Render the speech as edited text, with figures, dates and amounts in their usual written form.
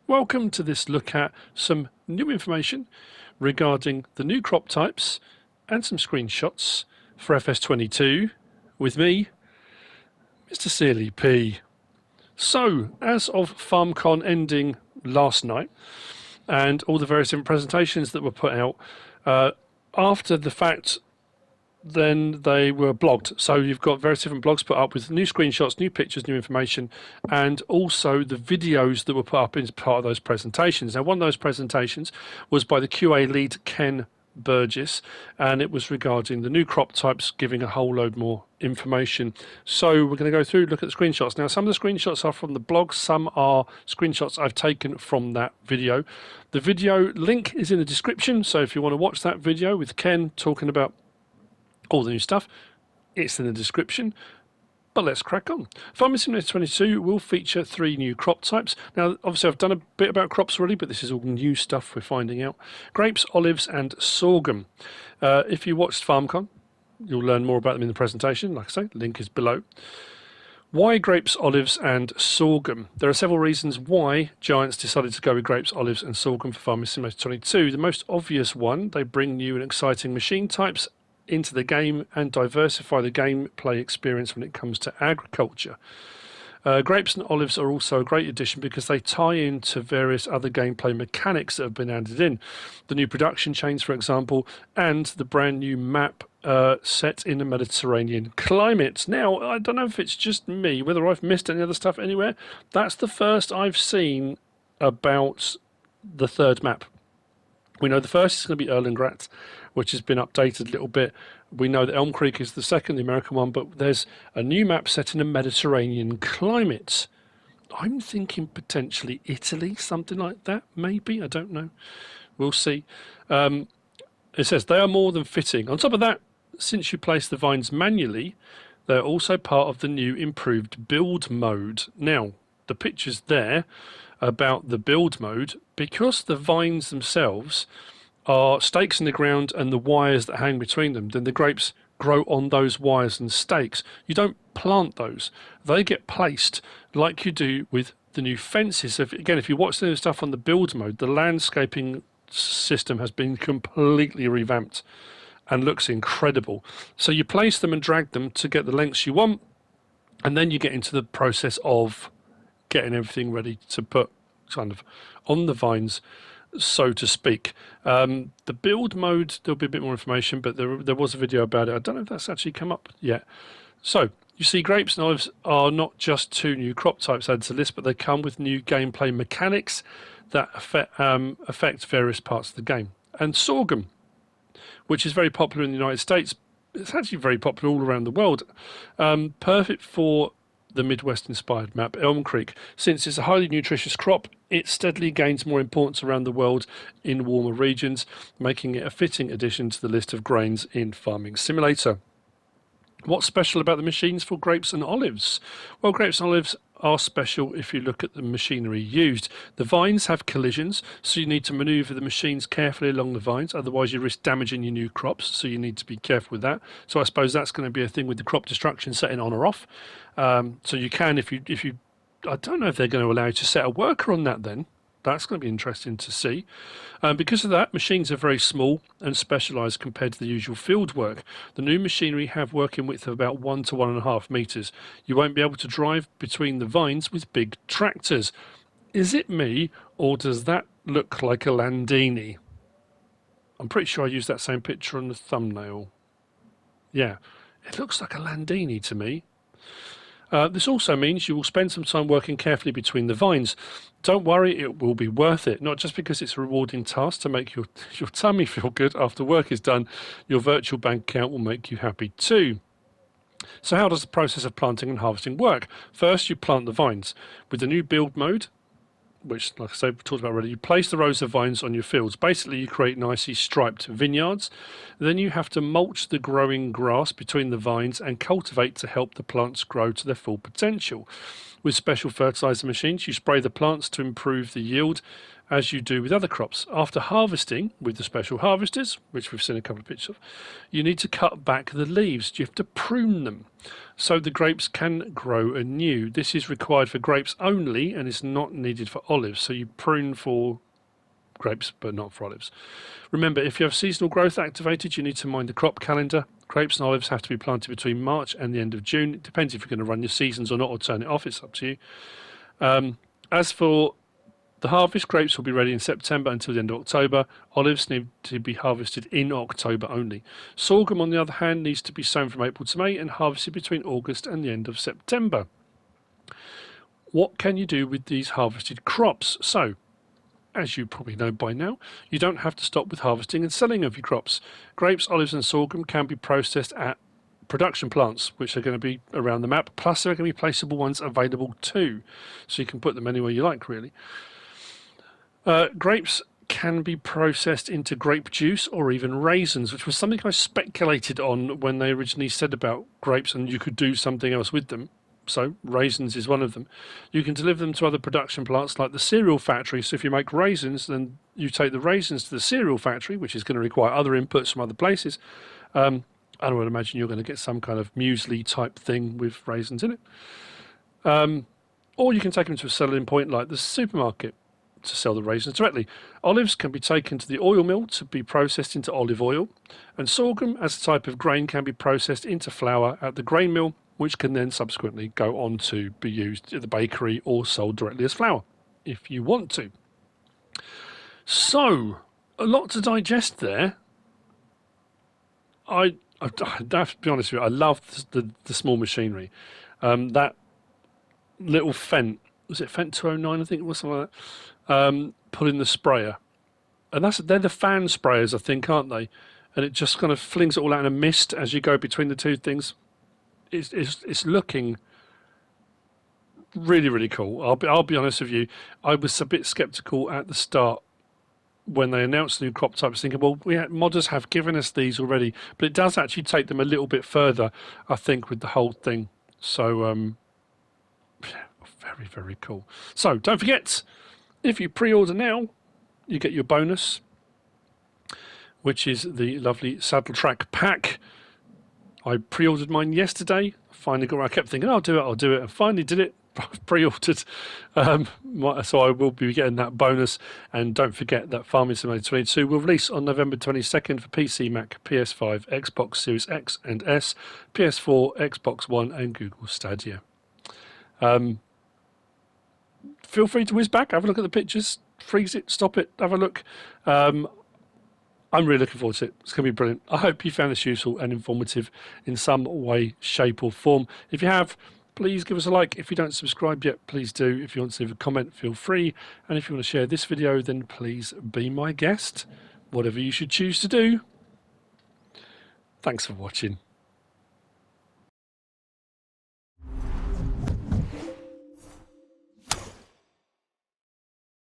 Welcome to this look at some new information regarding the new crop types and some screenshots for FS22 with me, MrSealyp. So, as of FarmCon ending last night and all the various different presentations that were put out, after the fact then they were blogged. So you've got various different blogs put up with new screenshots, new pictures, new information, and also the videos that were put up as part of those presentations. Now, one of those presentations was by the QA lead, Ken Burgess, and it was regarding the new crop types, giving a whole load more information. So we're going to go through, look at the screenshots. Now, some of the screenshots are from the blog, some are screenshots I've taken from that video. The video link is in the description, so if you want to watch that video with Ken talking about all the new stuff, it's in the description. But let's crack on. Farming Simulator 22 will feature 3 new crop types. Now, obviously, I've done a bit about crops already, but this is all new stuff we're finding out. Grapes, olives, and sorghum. If you watched FarmCon, you'll learn more about them in the presentation. Like I say, link is below. Why grapes, olives, and sorghum? There are several reasons why Giants decided to go with grapes, olives, and sorghum for Farming Simulator 22. The most obvious one, they bring new and exciting machine types into the game and diversify the gameplay experience when it comes to agriculture. Grapes and olives are also a great addition because they tie into various other gameplay mechanics that have been added in. The new production chains, for example, and the brand new map set in a Mediterranean climate. Now, I don't know if it's just me, whether I've missed any other stuff anywhere. That's the first I've seen about the third map. We know the first is going to be Erlengrat, which has been updated a little bit. We know that Elm Creek is the second, the American one, but there's a new map set in a Mediterranean climate. I'm thinking potentially Italy, something like that, maybe. I don't know. We'll see. It says they are more than fitting. On top of that, since you place the vines manually, they're also part of the new improved build mode. Now, the pictures there about the build mode, because the vines themselves are stakes in the ground and the wires that hang between them, then the grapes grow on those wires and stakes. You don't plant those. They get placed like you do with the new fences. So if you watch the stuff on the build mode, the landscaping system has been completely revamped and looks incredible. So you place them and drag them to get the lengths you want, and then you get into the process of getting everything ready to put kind of on the vines, so to speak. The build mode, there'll be a bit more information, but there was a video about it. I don't know if that's actually come up yet. So you see, grapes and olives are not just 2 new crop types added to the list, but they come with new gameplay mechanics that affect various parts of the game. And sorghum, which is very popular in the United States, it's actually very popular all around the world. Perfect for the Midwest-inspired map, Elm Creek. Since it's a highly nutritious crop, it steadily gains more importance around the world in warmer regions, making it a fitting addition to the list of grains in Farming Simulator. What's special about the machines for grapes and olives? Well, grapes and olives are special if you look at the machinery used. The vines have collisions, so you need to maneuver the machines carefully along the vines, otherwise you risk damaging your new crops, so you need to be careful with that. So I suppose that's going to be a thing with the crop destruction setting on or off. So you can, if you I don't know if they're going to allow you to set a worker on that then. That's going to be interesting to see. Because of that, machines are very small and specialised compared to the usual field work. The new machinery have working width of about 1 to 1.5 metres. You won't be able to drive between the vines with big tractors. Is it me, or does that look like a Landini? I'm pretty sure I used that same picture on the thumbnail. Yeah, it looks like a Landini to me. This also means you will spend some time working carefully between the vines. Don't worry, it will be worth it. Not just because it's a rewarding task to make your tummy feel good after work is done, your virtual bank account will make you happy too. So how does the process of planting and harvesting work? First, you plant the vines. With the new build mode, which, like I said, we talked about already, you place the rows of vines on your fields. Basically, you create nicely striped vineyards. Then you have to mulch the growing grass between the vines and cultivate to help the plants grow to their full potential. With special fertilizer machines, you spray the plants to improve the yield as you do with other crops. After harvesting with the special harvesters, which we've seen a couple of pictures of, you need to cut back the leaves. You have to prune them so the grapes can grow anew. This is required for grapes only and is not needed for olives. So you prune for grapes but not for olives. Remember, if you have seasonal growth activated, you need to mind the crop calendar. Grapes and olives have to be planted between March and the end of June. It depends if you're going to run your seasons or not, or turn it off. It's up to you. As for the harvest, grapes will be ready in September until the end of October. Olives need to be harvested in October only. Sorghum, on the other hand, needs to be sown from April to May and harvested between August and the end of September. What can you do with these harvested crops? So, as you probably know by now, you don't have to stop with harvesting and selling of your crops. Grapes, olives and sorghum can be processed at production plants, which are going to be around the map, plus there are going to be placeable ones available too, so you can put them anywhere you like, really. Grapes can be processed into grape juice or even raisins, which was something I speculated on when they originally said about grapes and you could do something else with them. So raisins is one of them. You can deliver them to other production plants like the cereal factory. So if you make raisins, then you take the raisins to the cereal factory, which is going to require other inputs from other places. I would imagine you're going to get some kind of muesli type thing with raisins in it. Or you can take them to a selling point like the supermarket to sell the raisins directly. Olives can be taken to the oil mill to be processed into olive oil, and sorghum as a type of grain can be processed into flour at the grain mill, which can then subsequently go on to be used at the bakery or sold directly as flour if you want to. So, a lot to digest there. I have to be honest with you, I love the small machinery. That little Fendt, was it Fendt 209, I think it was, something like that, put in the sprayer. And they're the fan sprayers, I think, aren't they? And it just kind of flings it all out in a mist as you go between the two things. It's looking really, really cool. I'll be honest with you, I was a bit sceptical at the start when they announced the new crop types, thinking, well, modders have given us these already, but it does actually take them a little bit further, I think, with the whole thing. So, very, very cool. So, don't forget, if you pre-order now, you get your bonus, which is the lovely Saddle Track pack. I pre-ordered mine yesterday. Finally got. I kept thinking, I'll do it. I finally did it. I've pre-ordered, so I will be getting that bonus. And don't forget that Farming Simulator 22 will release on November 22nd for PC, Mac, PS5, Xbox Series X and S, PS4, Xbox One, and Google Stadia. Feel free to whiz back, have a look at the pictures, freeze it, stop it, have a look. I'm really looking forward to it. It's going to be brilliant. I hope you found this useful and informative in some way, shape or form. If you have, please give us a like. If you don't subscribe yet, please do. If you want to leave a comment, feel free. And if you want to share this video, then please be my guest. Whatever you should choose to do. Thanks for watching.